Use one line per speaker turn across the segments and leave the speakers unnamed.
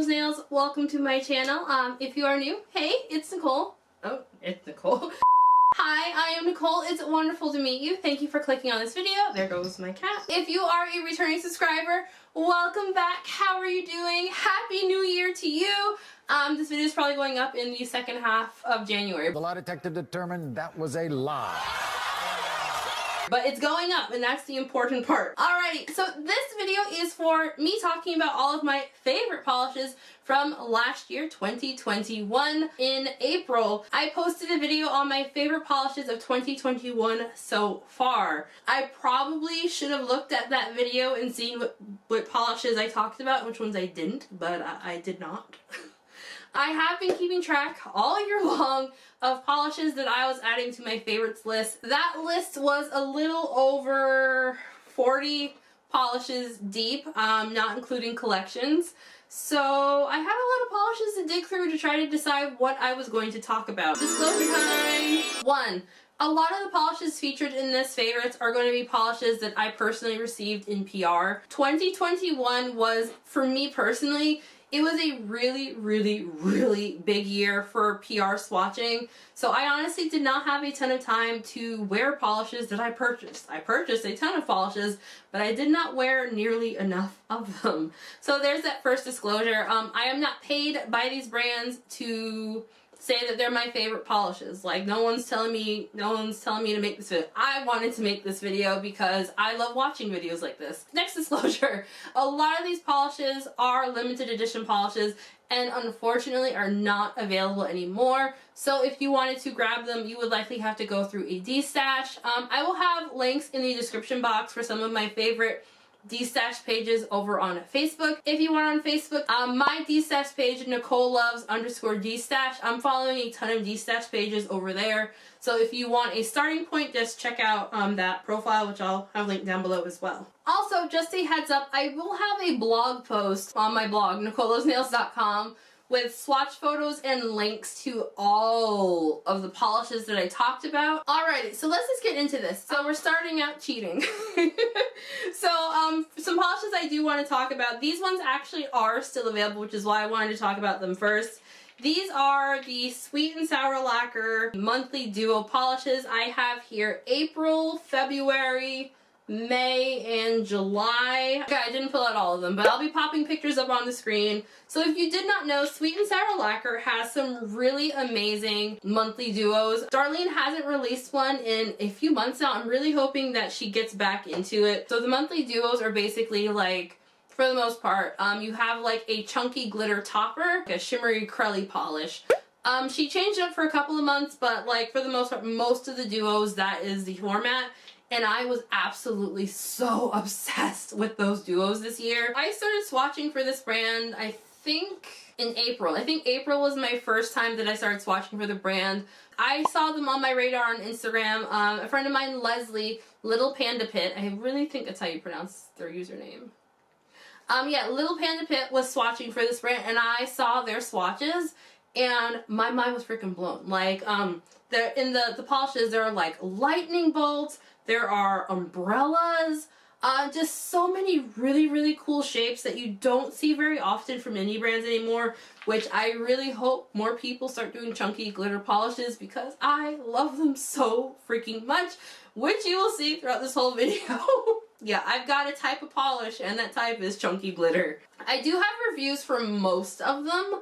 Nails. Welcome to my channel. If you are new, hey, it's Nicole. Oh, it's Nicole. Hi, I am Nicole. It's wonderful to meet you. Thank you for clicking on this video. There goes my cat. If you are a returning subscriber, welcome back. How are you doing? Happy New Year to you. This video is probably going up in the second half of January.
The lie detector determined that was a lie.
But it's going up, and that's the important part. Alrighty, so this video is for me talking about all of my favorite polishes from last year, 2021. In April, I posted a video on my favorite polishes of 2021 so far. I probably should have looked at that video and seen what polishes I talked about, which ones I didn't, but I did not. I have been keeping track all year long of polishes that I was adding to my favorites list. That list was a little over 40 polishes deep, not including collections. So I had a lot of polishes to dig through to try to decide what I was going to talk about. Disclosure time! 1. A lot of the polishes featured in this favorites are going to be polishes that I personally received in PR. 2021 was, for me personally, it was a really big year for PR swatching, so I honestly did not have a ton of time to wear polishes that I purchased. I purchased a ton of polishes, but I did not wear nearly enough of them. So there's that first disclosure. I am not paid by these brands to say that they're my favorite polishes. Like, no one's telling me to make this video. I wanted to make this video because I love watching videos like this. Next disclosure, a lot of these polishes are limited edition polishes and unfortunately are not available anymore. So if you wanted to grab them, you would likely have to go through a D-stash. I will have links in the description box for some of my favorite D-stash pages over on Facebook. If you are on Facebook, my D-stash page, Nicole Loves _D-stash. I'm following a ton of D-stash pages over there. So if you want a starting point, just check out that profile, which I'll have linked down below as well. Also, just a heads up, I will have a blog post on my blog, nicolosnails.com, with swatch photos and links to all of the polishes that I talked about. Alrighty, so let's just get into this. So we're starting out cheating. So some polishes I do want to talk about. These ones actually are still available, which is why I wanted to talk about them first. These are the Sweet and Sour Lacquer monthly duo polishes. I have here April, February, May, and July. Okay, I didn't pull out all of them, but I'll be popping pictures up on the screen. So if you did not know, Sweet and Sour Lacquer has some really amazing monthly duos. Darlene hasn't released one in a few months now. I'm really hoping that she gets back into it. So the monthly duos are basically like, for the most part, you have like a chunky glitter topper, a shimmery crelly polish. She changed it up for a couple of months, but like for the most part, most of the duos, that is the format. And I was absolutely so obsessed with those duos this year. I started swatching for this brand, I think in April. I think April was my first time that I started swatching for the brand. I saw them on my radar on Instagram. A friend of mine, Leslie, Little Panda Pit, I really think that's how you pronounce their username. Yeah, Little Panda Pit was swatching for this brand, and I saw their swatches, and my mind was freaking blown. Like, they're in the polishes, there are like lightning bolts, there are umbrellas, just so many really cool shapes that you don't see very often from indie brands anymore, which I really hope more people start doing chunky glitter polishes because I love them so freaking much, which you will see throughout this whole video. Yeah, I've got a type of polish, and that type is chunky glitter. I do have reviews for most of them,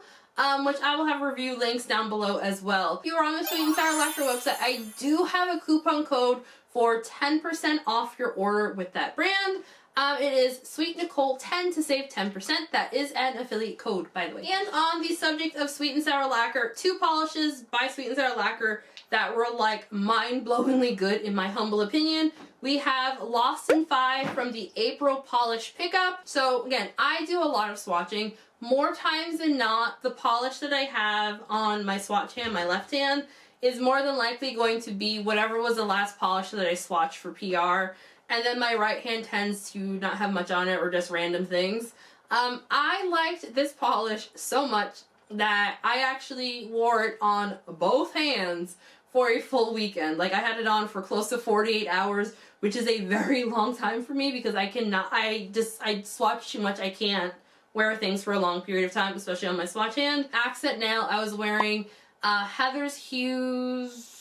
which I will have review links down below as well. If you are on the Sweet and Sour Lacquer website, I do have a coupon code for 10% off your order with that brand. It is Sweet Nicole 10 to save 10%. That is an affiliate code, by the way. And on the subject of Sweet and Sour Lacquer, 2 polishes by Sweet and Sour Lacquer that were like mind-blowingly good in my humble opinion. We have Lost in 5 from the April polish pickup. So again, I do a lot of swatching. More times than not, the polish that I have on my swatch hand, my left hand, is more than likely going to be whatever was the last polish that I swatched for PR. And then my right hand tends to not have much on it or just random things. I liked this polish so much that I actually wore it on both hands for a full weekend. Like, I had it on for close to 48 hours, which is a very long time for me because I swatch too much. I can't wear things for a long period of time, especially on my swatch hand. Accent nail, I was wearing Heather's Hues.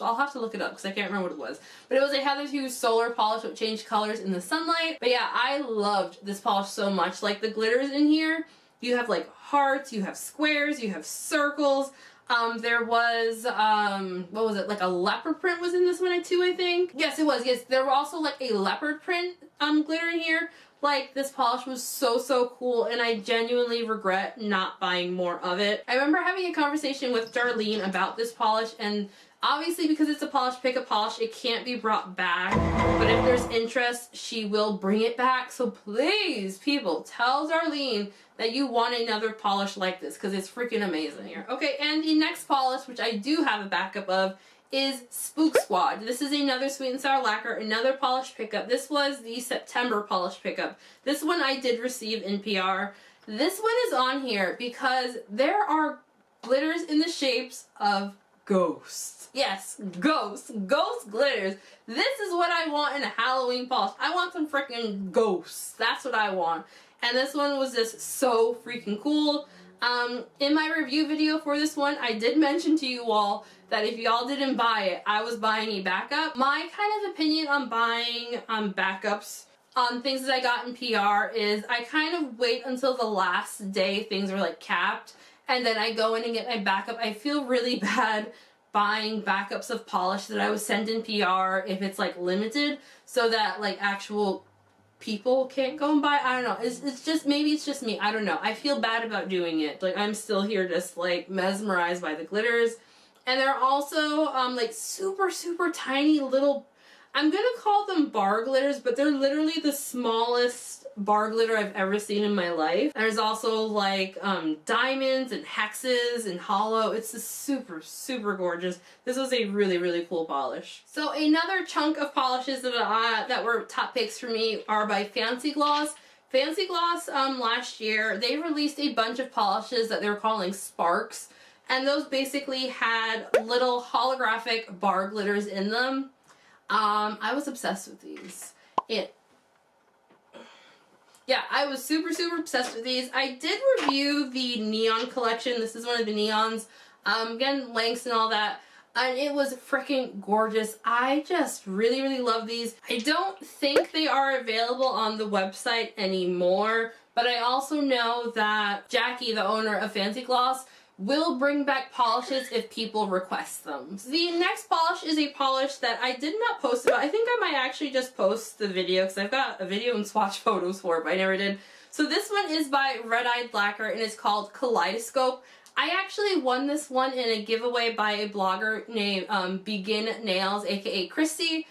I'll have to look it up because I can't remember what it was. But it was a Heather's Hues solar polish that changed colors in the sunlight. But yeah, I loved this polish so much. Like the glitters in here, you have like hearts, you have squares, you have circles. There was, what was it? Like a leopard print was in this one too, I think. Yes, it was. Yes, there were also like a leopard print glitter in here. Like, this polish was so, so cool, and I genuinely regret not buying more of it. I remember having a conversation with Darlene about this polish, and obviously because it's a polish pickup polish, it can't be brought back. But if there's interest, she will bring it back. So please, people, tell Darlene that you want another polish like this, because it's freaking amazing here. Okay, and the next polish, which I do have a backup of, is Spook Squad. This is another Sweet and Sour Lacquer, another polish pickup. This was the September polish pickup. This one I did receive in PR. This one is on here because there are glitters in the shapes of ghosts. Yes, ghosts. Ghost glitters. This is what I want in a Halloween polish. I want some freaking ghosts. That's what I want. And this one was just so freaking cool. In my review video for this one, I did mention to you all that if y'all didn't buy it, I was buying a backup. My kind of opinion on buying backups on things that I got in PR is I kind of wait until the last day things are like capped, and then I go in and get my backup. I feel really bad buying backups of polish that I was sent in PR if it's like limited, so that like actual people can't go and buy. I don't know. It's just, maybe it's just me. I don't know. I feel bad about doing it. Like, I'm still here just like mesmerized by the glitters. And they're also like super, super tiny little, I'm gonna call them bar glitters, but they're literally the smallest bar glitter I've ever seen in my life. There's also like diamonds and hexes and hollow. It's just super, super gorgeous. This was a really, really cool polish. So another chunk of polishes that were top picks for me are by Fancy Gloss. Fancy Gloss last year, they released a bunch of polishes that they were calling Sparks. And those basically had little holographic bar glitters in them. I was obsessed with these. Yeah, I was super, super obsessed with these. I did review the Neon collection. This is one of the neons. Again, lengths and all that. And it was freaking gorgeous. I just really, really love these. I don't think they are available on the website anymore. But I also know that Jackie, the owner of Fancy Gloss, will bring back polishes if people request them. The next polish is a polish that I did not post about. I think I might actually just post the video because I've got a video and swatch photos for it, but I never did. So this one is by Eyed Lacquer and it's called Kalediscope. I actually won this one in a giveaway by a blogger named Begin Nails, aka Christy.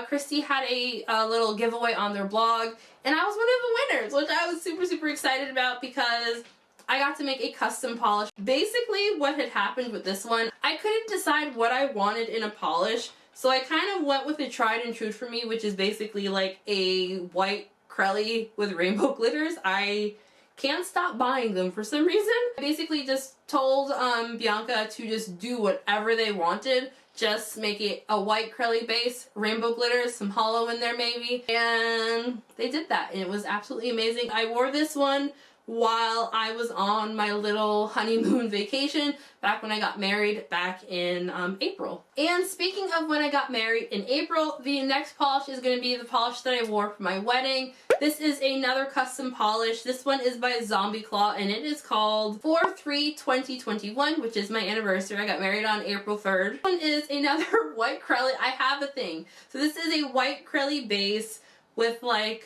Christy had a little giveaway on their blog and I was one of the winners, which I was super, super excited about because I got to make a custom polish. Basically what had happened with this one, I couldn't decide what I wanted in a polish, so I kind of went with a tried and true for me, which is basically like a white Crelly with rainbow glitters. I can't stop buying them for some reason. I basically just told Bianca to just do whatever they wanted. Just make it a white Crelly base, rainbow glitters, some hollow in there maybe, and they did that and it was absolutely amazing. I wore this one while I was on my little honeymoon vacation back when I got married back in April. And speaking of when I got married in April, the next polish is going to be the polish that I wore for my wedding. This is another custom polish. This one is by Zombie Claw and it is called 4/3/2021, which is my anniversary. I got married on April 3rd. This one is another white Crelly. I have a thing. So this is a white Crelly base with like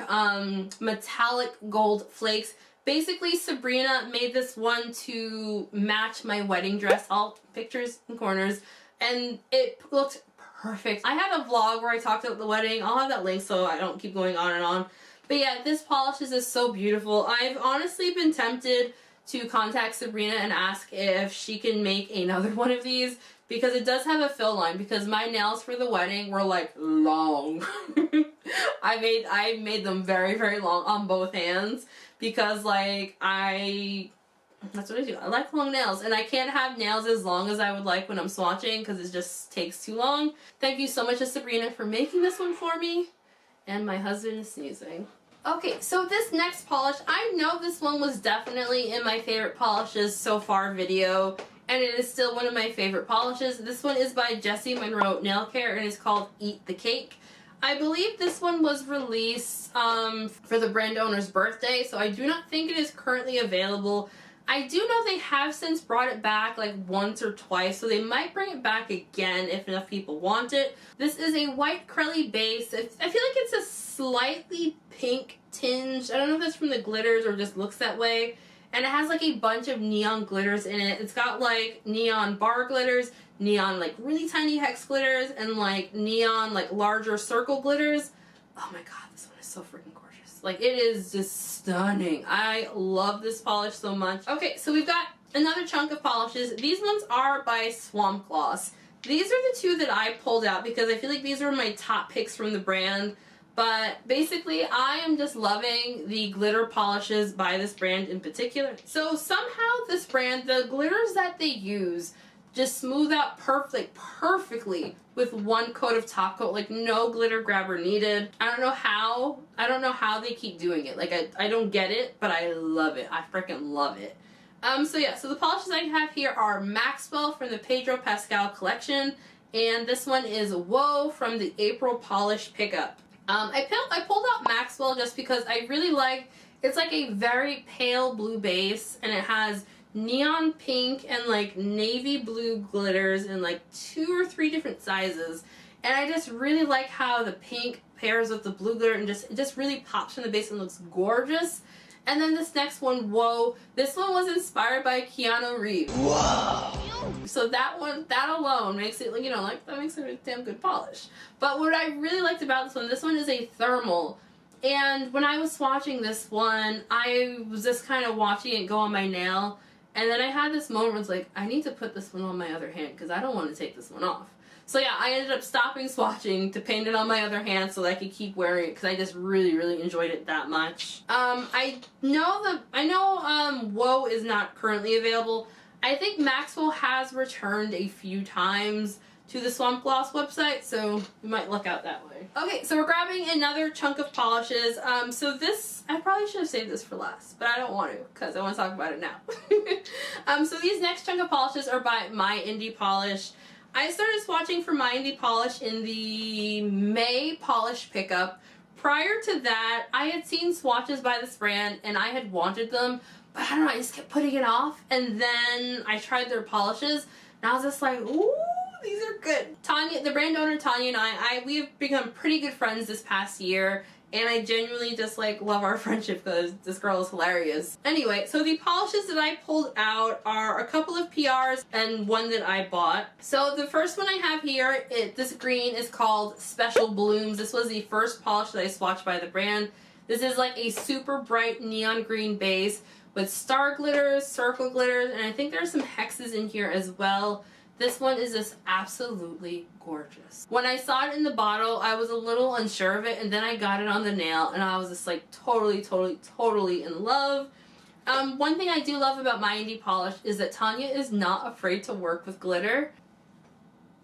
metallic gold flakes. Basically, Sabrina made this one to match my wedding dress, all pictures and corners, and it looked perfect. I had a vlog where I talked about the wedding. I'll have that link so I don't keep going on and on. But yeah, this polish is just so beautiful. I've honestly been tempted to contact Sabrina and ask if she can make another one of these because it does have a fill line because my nails for the wedding were like long. I made them very, very long on both hands because like that's what I do. I like long nails and I can't have nails as long as I would like when I'm swatching because it just takes too long. Thank you so much to Sabrina for making this one for me. And my husband is sneezing. Okay, so this next polish, I know this one was definitely in my favorite polishes so far video, and it is still one of my favorite polishes. This one is by Jessie Monroe Nail Care, and it's called Eat the Cake. I believe this one was released for the brand owner's birthday, so I do not think it is currently available. I do know they have since brought it back like once or twice, so they might bring it back again if enough people want it. This is a white crelly base. I feel like it's a slightly pink tinge. I don't know if that's from the glitters or just looks that way. And it has like a bunch of neon glitters in it. It's got like neon bar glitters, neon like really tiny hex glitters, and like neon like larger circle glitters. Oh my god, this one is so freaking gorgeous. Like, it is just stunning. I love this polish so much. Okay, so we've got another chunk of polishes. These ones are by Swamp Gloss. These are the two that I pulled out because I feel like these are my top picks from the brand. But basically, I am just loving the glitter polishes by this brand in particular. So somehow this brand, the glitters that they use just smooth out perfectly with one coat of top coat, like no glitter grabber needed. I don't know how they keep doing it. Like, I don't get it, but I love it. I freaking love it. So yeah, so the polishes I have here are Maxwell from the Pedro Pascal collection, and this one is Whoa from the April Polish Pickup. I pulled out Maxwell just because I really like, it's like a very pale blue base, and it has neon pink and like navy blue glitters in like 2 or 3 different sizes, and I just really like how the pink pairs with the blue glitter and it just really pops from the base and looks gorgeous. And then this next one, Whoa, this one was inspired by Keanu Reeves. Whoa! So that alone makes it, you know, like, that makes it a damn good polish. But what I really liked about this one is a thermal. And when I was swatching this one, I was just kind of watching it go on my nail. And then I had this moment where it's like, I need to put this one on my other hand because I don't want to take this one off. So yeah, I ended up stopping swatching to paint it on my other hand so that I could keep wearing it because I just really enjoyed it that much. I know Whoa is not currently available. I think Maxwell has returned a few times to the Swamp Gloss website, so you might look out that way. Okay, so we're grabbing another chunk of polishes. So this, I probably should have saved this for last, but I don't want to because I want to talk about it now. So these next chunk of polishes are by My Indie Polish. I started swatching for My Indie Polish in the May Polish Pickup. Prior to that, I had seen swatches by this brand and I had wanted them, but I don't know, I just kept putting it off. And then I tried their polishes and I was just like, ooh, these are good. Tanya, the brand owner Tanya and we have become pretty good friends this past year, and I genuinely just like love our friendship because this girl is hilarious. Anyway, so the polishes that I pulled out are a couple of PRs and one that I bought. So the first one I have here, this green is called Special Blooms. This was the first polish that I swatched by the brand. This is like a super bright neon green base with star glitters, circle glitters, and I think there's some hexes in here as well. This one is just absolutely gorgeous. When I saw it in the bottle, I was a little unsure of it, and then I got it on the nail, and I was just like totally in love. One thing I do love about My Indie Polish is that Tanya is not afraid to work with glitter.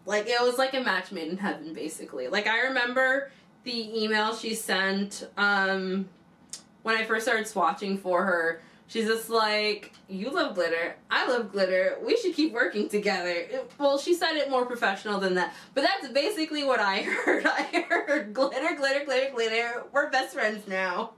Like, it was like a match made in heaven, basically. Like, I remember the email she sent when I first started swatching for her. She's just like, you love glitter, I love glitter, we should keep working together. Well, she said it more professional than that, but that's basically what I heard. I heard glitter, glitter, glitter, glitter, we're best friends now.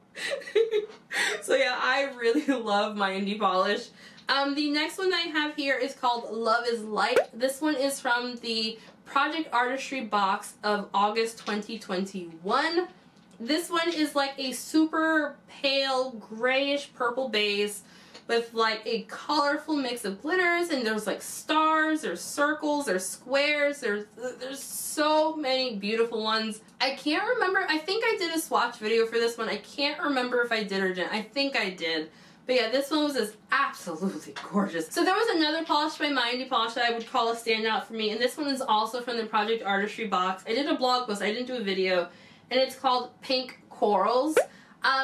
So yeah, I really love My Indie Polish. The next one I have here is called Love is Light. This one is from the Project Artistry box of August 2021. This one is like a super pale grayish purple base with like a colorful mix of glitters, and there's like stars, there's circles, there's squares, there's so many beautiful ones. I can't remember, I think I did a swatch video for this one. I can't remember if I did or didn't. I think I did. But yeah, this one was just absolutely gorgeous. So there was another polish by My Indie Polish that I would call a standout for me, and this one is also from the Project Artistry box. I did a blog post, I didn't do a video, and it's called Pink Corals.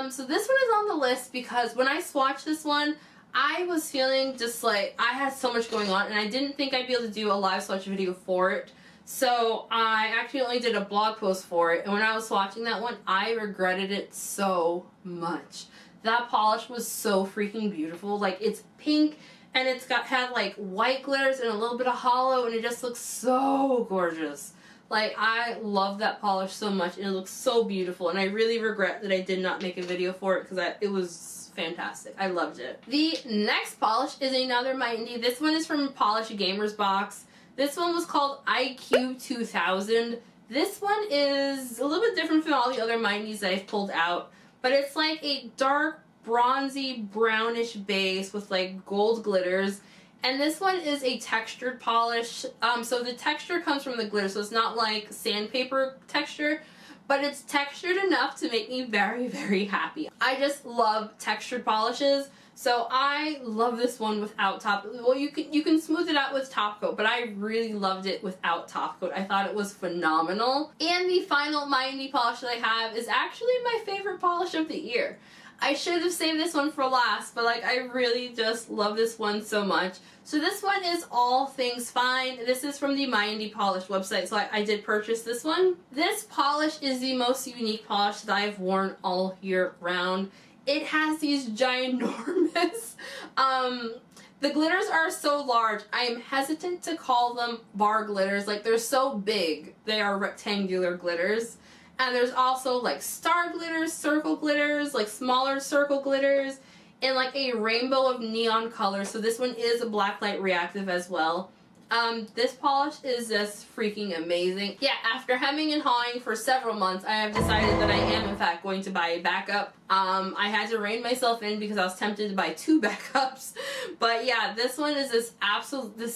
So this one is on the list because when I swatched this one, I was feeling just like I had so much going on, and I didn't think I'd be able to do a live swatch video for it. So I actually only did a blog post for it, and when I was swatching that one, I regretted it so much. That polish was so freaking beautiful. Like, it's pink, and it's had like white glitters and a little bit of hollow, and it just looks so gorgeous. Like, I love that polish so much, and it looks so beautiful, and I really regret that I did not make a video for it, because it was fantastic. I loved it. The next polish is another Mindy. This one is from Polish Gamer's Box. This one was called IQ 2000. This one is a little bit different from all the other Mindies that I've pulled out, but it's like a dark, bronzy, brownish base with like gold glitters. And this one is a textured polish, so the texture comes from the glitter, so it's not like sandpaper texture, but it's textured enough to make me very, very happy. I just love textured polishes, so I love this one without top. Well, you can smooth it out with top coat, but I really loved it without top coat. I thought it was phenomenal. And the final Mindy polish that I have is actually my favorite polish of the year. I should have saved this one for last, but like, I really just love this one so much. So this one is All Things Fine. This is from the Mindy Polish website, so I did purchase this one. This polish is the most unique polish that I've worn all year round. It has these ginormous, the glitters are so large, I am hesitant to call them bar glitters. Like, they're so big, they are rectangular glitters. And there's also like star glitters, circle glitters, like smaller circle glitters, and like a rainbow of neon colors. So this one is a blacklight reactive as well. This polish is just freaking amazing. Yeah, after hemming and hawing for several months, I have decided that I am in fact going to buy a backup. I had to rein myself in because I was tempted to buy 2 backups. But yeah, this one is this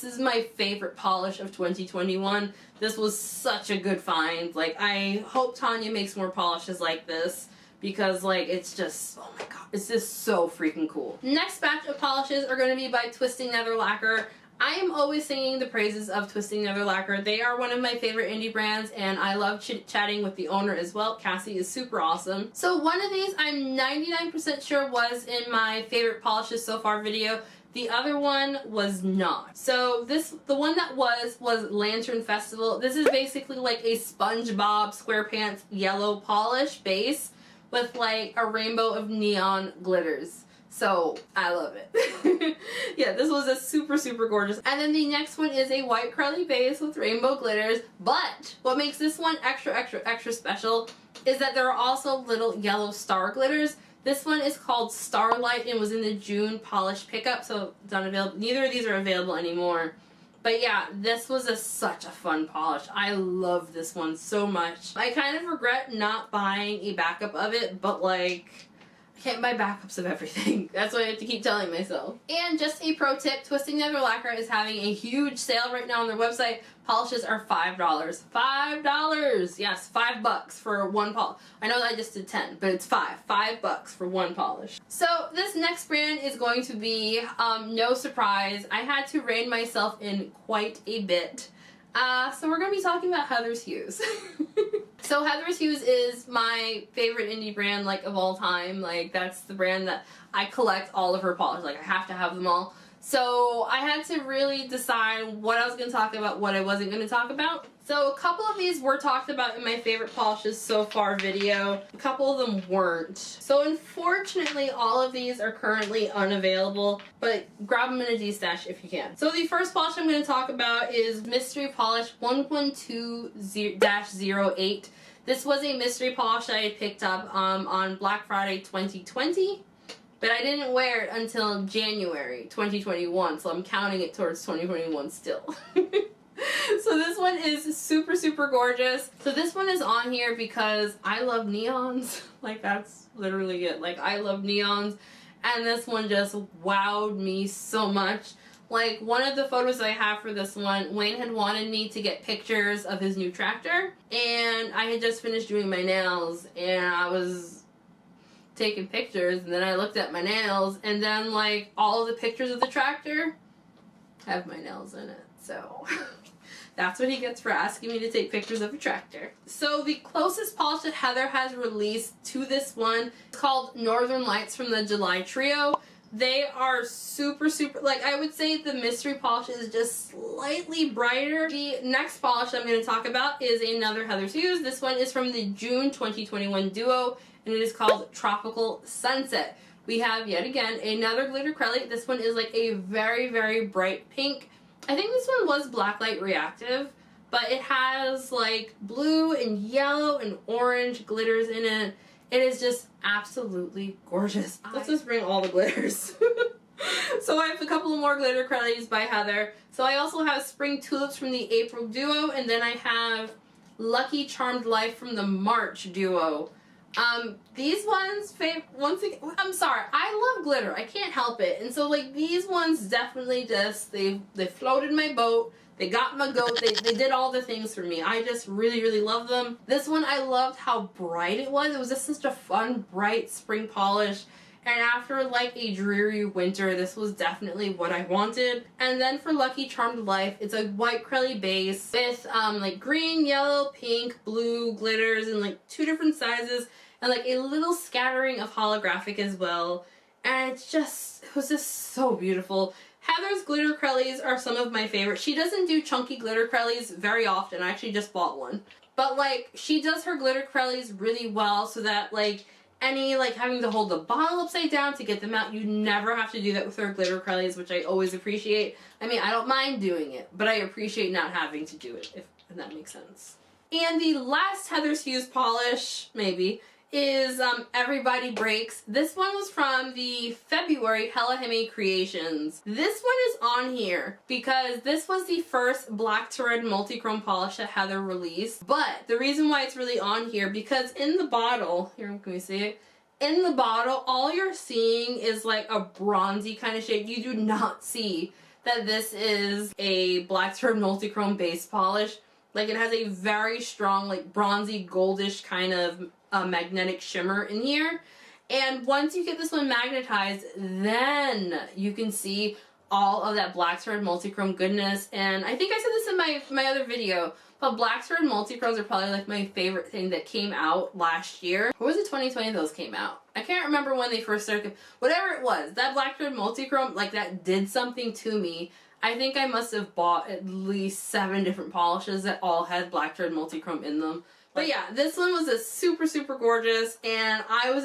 is my favorite polish of 2021. This was such a good find. Like, I hope Tanya makes more polishes like this, because like, it's just, oh my god, it's just so freaking cool. Next batch of polishes are going to be by Twisting Nether Lacquer. I am always singing the praises of Twisting Nether Lacquer. They are one of my favorite indie brands, and I love chit-chatting with the owner as well. Cassie is super awesome. So one of these I'm 99% sure was in my favorite polishes so far video. The other one was not. So the one that was Lantern Festival. This is basically like a SpongeBob SquarePants yellow polish base with like a rainbow of neon glitters. So I love it. Yeah, this was a super, super gorgeous. And then the next one is a white curly base with rainbow glitters. But what makes this one extra, extra, extra special is that there are also little yellow star glitters. This one is called Starlight and was in the June polish pickup, so it's not available. Neither of these are available anymore. But yeah, this was such a fun polish. I love this one so much. I kind of regret not buying a backup of it, but like, I can't buy backups of everything. That's what I have to keep telling myself. And just a pro tip, Twisting Nether Lacquer is having a huge sale right now on their website. Polishes are $5. $5! Yes, $5 for one polish. I know that I just did 10, but it's $5 for one polish. So this next brand is going to be, no surprise, I had to rein myself in quite a bit. So we're going to be talking about Heather's Hues. So Heather's Hues is my favorite indie brand, like, of all time. Like, that's the brand that I collect all of her polishes. Like, I have to have them all. So I had to really decide what I was going to talk about, what I wasn't going to talk about. So a couple of these were talked about in my favorite polishes so far video. A couple of them weren't. So unfortunately, all of these are currently unavailable, but grab them in a D-stash if you can. So the first polish I'm going to talk about is Mystery Polish 112-08. This was a mystery polish that I picked up on Black Friday 2020. But I didn't wear it until January 2021, so I'm counting it towards 2021 still. So this one is super, super gorgeous. So this one is on here because I love neons. Like, that's literally it. Like, I love neons. And this one just wowed me so much. Like, one of the photos I have for this one, Wayne had wanted me to get pictures of his new tractor. And I had just finished doing my nails, and I was taking pictures, and then I looked at my nails, and then like all of the pictures of the tractor have my nails in it. So that's what he gets for asking me to take pictures of a tractor. So the closest polish that Heather has released to this one is called Northern Lights from the July Trio. They are super, super, like I would say the mystery polish is just slightly brighter. The next polish I'm going to talk about is another Heather's Hues. This one is from the June 2021 duo, and it is called Tropical Sunset. We have, yet again, another glitter Crelly. This one is like a very, very bright pink. I think this one was blacklight reactive, but it has like blue and yellow and orange glitters in it. It is just absolutely gorgeous. Let's just bring all the glitters. So I have a couple of more glitter Crellys by Heather. So I also have Spring Tulips from the April duo, and then I have Lucky Charmed Life from the March duo. These ones, once again, I'm sorry, I love glitter. I can't help it. And so like these ones definitely just, they floated my boat. They got my goat. They did all the things for me. I just really, really love them. This one, I loved how bright it was. It was just such a fun, bright spring polish. And after like a dreary winter, this was definitely what I wanted. And then for Lucky Charmed Life, it's a white Crelly base with like green, yellow, pink, blue glitters in like 2 different sizes and like a little scattering of holographic as well. And it was just so beautiful. Heather's glitter Crellys are some of my favorites. She doesn't do chunky glitter Crellys very often. I actually just bought one. But like, she does her glitter Crellys really well so that like, any like having to hold the bottle upside down to get them out, you never have to do that with her glitter Crellys, which I always appreciate. I mean, I don't mind doing it, but I appreciate not having to do it, if that makes sense. And the last Heather's Hues polish, maybe, is Everybody Breaks. This one was from the February Hella Hemi Creations. This one is on here because this was the first black to red multi-chrome polish that Heather released. But the reason why it's really on here, because in the bottle, here, can we see it? In the bottle, all you're seeing is like a bronzy kind of shade. You do not see that this is a black to red multi-chrome base polish. Like, it has a very strong, like, bronzy, goldish kind of magnetic shimmer in here. And once you get this one magnetized, then you can see all of that black to red multi-chrome goodness. And I think I said this in my other video, but black to red multi-chromes are probably, like, my favorite thing that came out last year. Or was it 2020 those came out? I can't remember when they first started. Whatever it was, that black to red multi-chrome, like, that did something to me. I think I must have bought at least 7 different polishes that all had black thread multi-chrome in them. But yeah, this one was just super, super gorgeous, and I was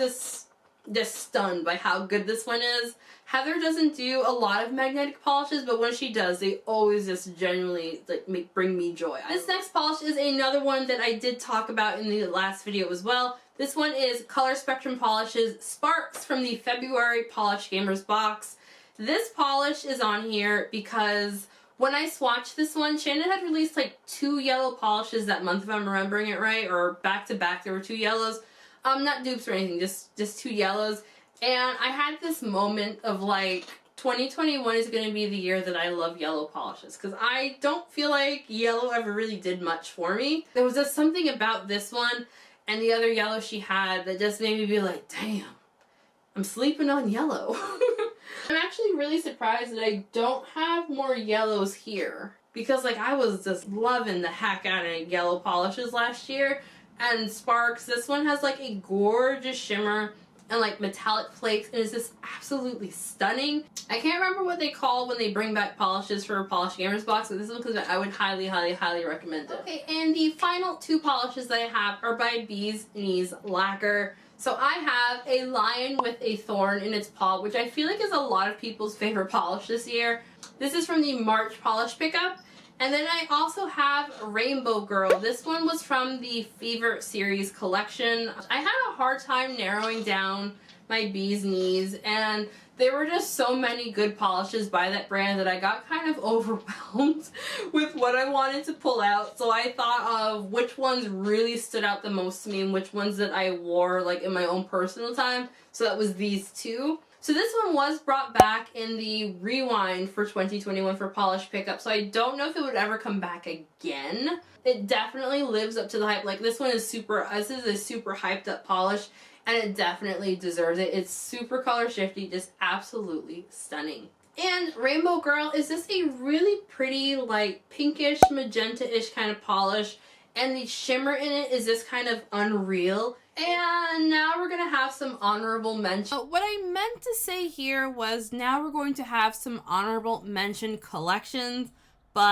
just stunned by how good this one is. Heather doesn't do a lot of magnetic polishes, but when she does, they always just genuinely like bring me joy. This next polish is another one that I did talk about in the last video as well. This one is Color Spectrum Polishes Sparks from the February Polish Gamers box. This polish is on here because when I swatched this one, Shannon had released like 2 yellow polishes that month, if I'm remembering it right, or back to back there were 2 yellows. Not dupes or anything, just 2 yellows. And I had this moment of like, 2021 is going to be the year that I love yellow polishes, because I don't feel like yellow ever really did much for me. There was just something about this one and the other yellow she had that just made me be like, damn, I'm sleeping on yellow. I'm actually really surprised that I don't have more yellows here, because like I was just loving the heck out of yellow polishes last year. And Sparks, this one has like a gorgeous shimmer and like metallic flakes, and it's just absolutely stunning. I can't remember what they call when they bring back polishes for a Polish Gamers box, but this one, because I would highly, highly, highly recommend it. Okay, and the final 2 polishes that I have are by Eyed Lacquer. So I have a lion with a thorn in its paw, which I feel like is a lot of people's favorite polish this year. This is from the March polish pickup. And then I also have Rainbow Girl. This one was from the Fever series collection. I had a hard time narrowing down my bee's knees, and there were just so many good polishes by that brand that I got kind of overwhelmed with what I wanted to pull out. So I thought of which ones really stood out the most to me and which ones that I wore like in my own personal time. So that was these 2. So this one was brought back in the rewind for 2021 for polish pickup. So I don't know if it would ever come back again. It definitely lives up to the hype. Like, this one is this is a super hyped up polish, and it definitely deserves it. It's super color shifty, just absolutely stunning. And Rainbow Girl is just a really pretty, like, pinkish, magenta-ish kind of polish. and the shimmer in it is just kind of unreal. And now we're gonna have some honorable mention. What I meant to say here was now we're going to have some honorable mention collections, but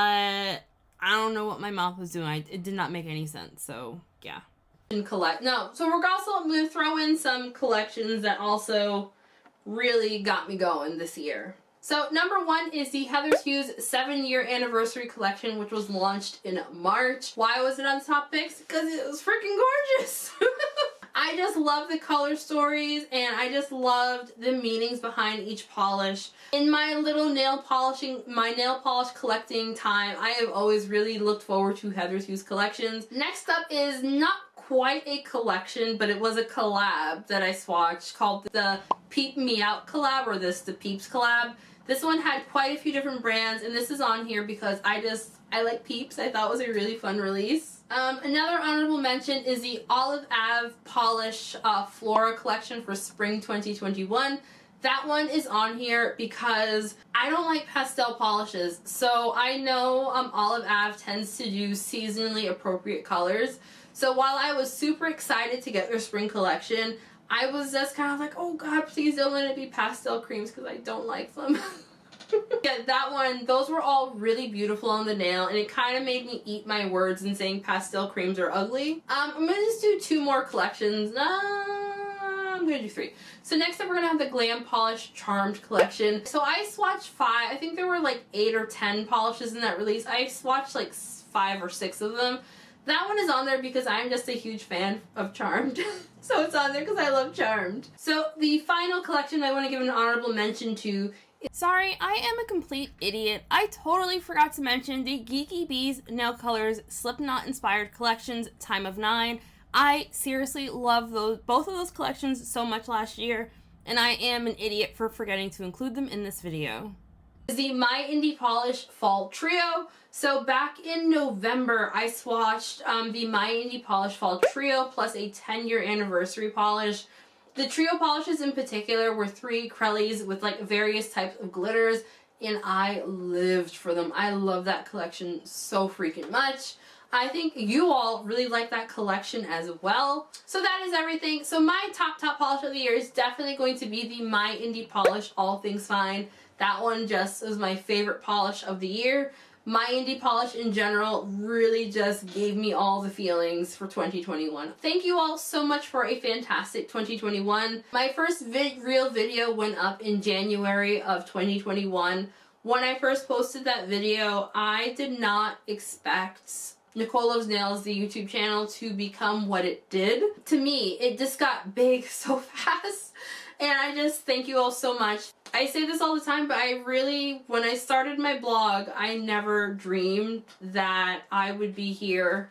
I don't know what my mouth was doing. It did not make any sense, so yeah. So we're also going to throw in some collections that also really got me going this year. So number one is the Heather's Hues 7-year anniversary collection, which was launched in March. Why was it on top picks? Because it was freaking gorgeous. I just love the color stories, and I just loved the meanings behind each polish. In my little nail polish collecting time, I have always really looked forward to Heather's Hues collections. Next up is not quite a collection, but it was a collab that I swatched called the Peep Me Out collab, or the Peeps collab. This one had quite a few different brands, and this is on here because I like Peeps. I thought it was a really fun release. Another honorable mention is the Olive Ave Polish Flora collection for spring 2021. That one is on here because I don't like pastel polishes, so I know Olive Ave tends to do seasonally appropriate colors. So while I was super excited to get their spring collection, I was just kind of like, oh god, please don't let it be pastel creams because I don't like them. Yeah, that one, those were all really beautiful on the nail, and it kind of made me eat my words in saying pastel creams are ugly. I'm going to just do 2 more collections. I'm going to do 3. So next up we're going to have the Glam Polish Charmed collection. So I swatched 5. I think there were like 8 or 10 polishes in that release. I swatched like 5 or 6 of them. That one is on there because I'm just a huge fan of Charmed. So it's on there because I love Charmed. So the final collection I want to give an honorable mention to. Sorry, I am a complete idiot. I totally forgot to mention the Geeky Bees Nail Colors Slipknot inspired collections, Time of 9. I seriously love both of those collections so much last year, and I am an idiot for forgetting to include them in this video. The My Indie Polish Fall Trio. So back in November, I swatched the My Indie Polish Fall Trio plus a 10-year anniversary polish. The trio polishes in particular were 3 Crellies with like various types of glitters, and I lived for them. I love that collection so freaking much. I think you all really like that collection as well. So that is everything. So my top polish of the year is definitely going to be the My Indie Polish All Things Fine. That one just was my favorite polish of the year. My Indie Polish in general really just gave me all the feelings for 2021. Thank you all so much for a fantastic 2021. My first real video went up in January of 2021. When I first posted that video, I did not expect Nicole Loves Nails, the YouTube channel, to become what it did. To me, it just got big so fast. And I just thank you all so much. I say this all the time, but I really, when I started my blog, I never dreamed that I would be here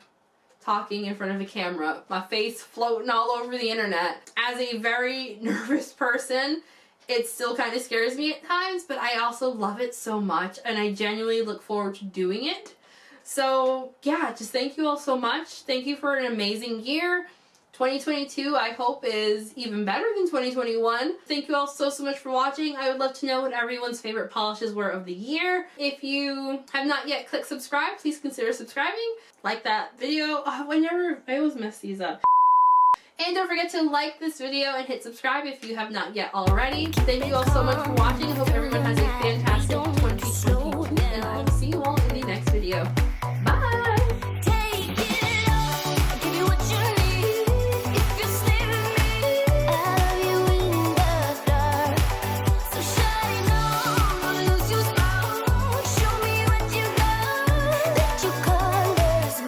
talking in front of a camera, my face floating all over the internet. As a very nervous person, it still kind of scares me at times, but I also love it so much, and I genuinely look forward to doing it. So yeah, just thank you all so much. Thank you for an amazing year. 2022, I hope, is even better than 2021. Thank you all so much for watching. I would love to know what everyone's favorite polishes were of the year. If you have not yet clicked subscribe, please consider subscribing. Like that video. I always mess these up. And don't forget to like this video and hit subscribe if you have not yet already. Thank you all so much for watching. I hope everyone has a